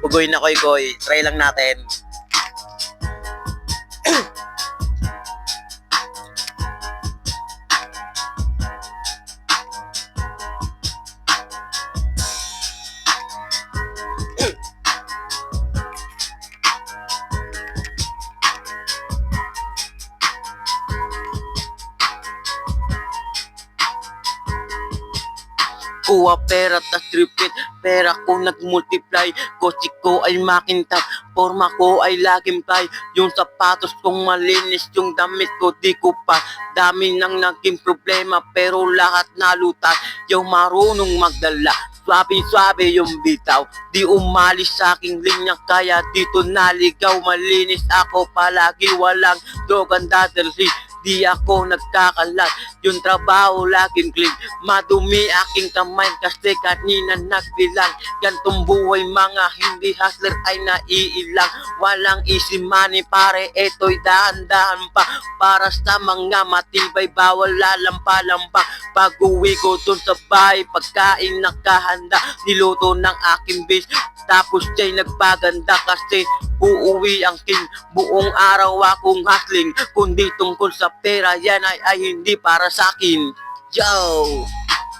Ugoy na koy-koy. Try lang natin. Kuha pera tas repeat, pera ko nag-multiply. Kotse ko ay makintab, forma ko ay laging fly. Yung sapatos kong malinis, yung damit ko di ko pa. Dami nang naging problema pero lahat nalutas. Yung marunong magdala, swabe-swabe yung bitaw. Di umalis sa aking linya kaya dito naligaw. Malinis ako palagi, walang dogan dadalhin. Di ako nagkakalat, yung trabaho laging clean. Madumi aking kamay kasi kanina nagbilang. Gantong buhay mga hindi hustler ay naiilang. Walang easy money pare, eto'y dahan-dahan pa. Para sa mga matibay, bawal lalampa-lampa. Pag-uwi ko dun sa bahay, pagkain nakahanda. Niluto ng aking bis, tapos siya'y nagpaganda kasi uuwi ang king. Buong araw akong hustling, kundi tungkol sa pera yan ay hindi para sa akin. Yo!